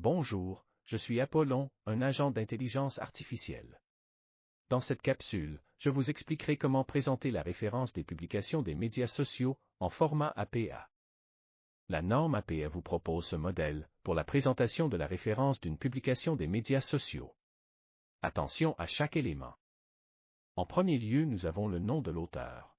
Bonjour, je suis Apollon, un agent d'intelligence artificielle. Dans cette capsule, je vous expliquerai comment présenter la référence des publications des médias sociaux en format APA. La norme APA vous propose ce modèle pour la présentation de la référence d'une publication des médias sociaux. Attention à chaque élément. En premier lieu, nous avons le nom de l'auteur.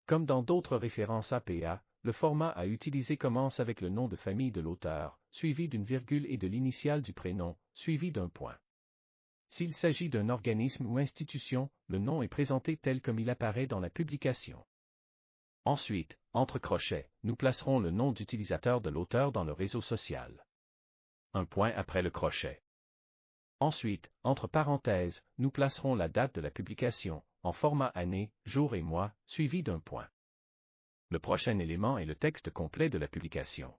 Comme dans d'autres références APA, le format à utiliser commence avec le nom de famille de l'auteur, suivi d'une virgule et de l'initiale du prénom, suivi d'un point. S'il s'agit d'un organisme ou institution, le nom est présenté tel comme il apparaît dans la publication. Ensuite, entre crochets, nous placerons le nom d'utilisateur de l'auteur dans le réseau social. Un point après le crochet. Ensuite, entre parenthèses, nous placerons la date de la publication, en format année, jour et mois, suivi d'un point. Le prochain élément est le texte complet de la publication.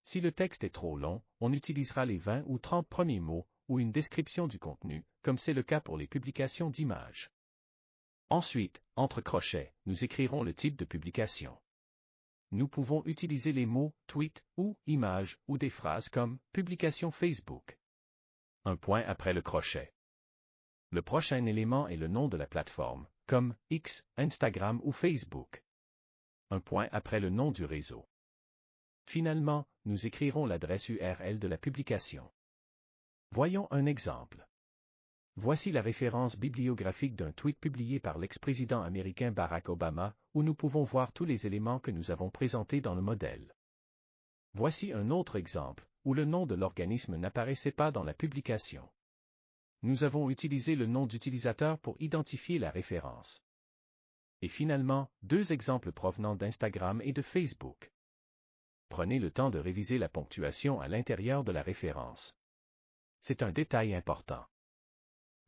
Si le texte est trop long, on utilisera les 20 ou 30 premiers mots, ou une description du contenu, comme c'est le cas pour les publications d'images. Ensuite, entre crochets, nous écrirons le type de publication. Nous pouvons utiliser les mots « tweet » ou « image » ou des phrases comme « publication Facebook ». Un point après le crochet. Le prochain élément est le nom de la plateforme, comme X, Instagram ou Facebook. Un point après le nom du réseau. Finalement, nous écrirons l'adresse URL de la publication. Voyons un exemple. Voici la référence bibliographique d'un tweet publié par l'ex-président américain Barack Obama, où nous pouvons voir tous les éléments que nous avons présentés dans le modèle. Voici un autre exemple, où le nom de l'organisme n'apparaissait pas dans la publication. Nous avons utilisé le nom d'utilisateur pour identifier la référence. Et finalement, deux exemples provenant d'Instagram et de Facebook. Prenez le temps de réviser la ponctuation à l'intérieur de la référence. C'est un détail important.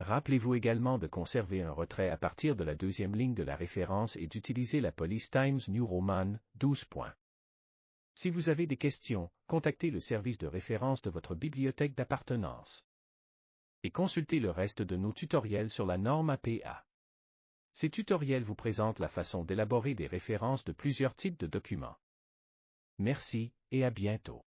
Rappelez-vous également de conserver un retrait à partir de la deuxième ligne de la référence et d'utiliser la police Times New Roman 12 points. Si vous avez des questions, contactez le service de référence de votre bibliothèque d'appartenance. Et consultez le reste de nos tutoriels sur la norme APA. Ces tutoriels vous présentent la façon d'élaborer des références de plusieurs types de documents. Merci, et à bientôt.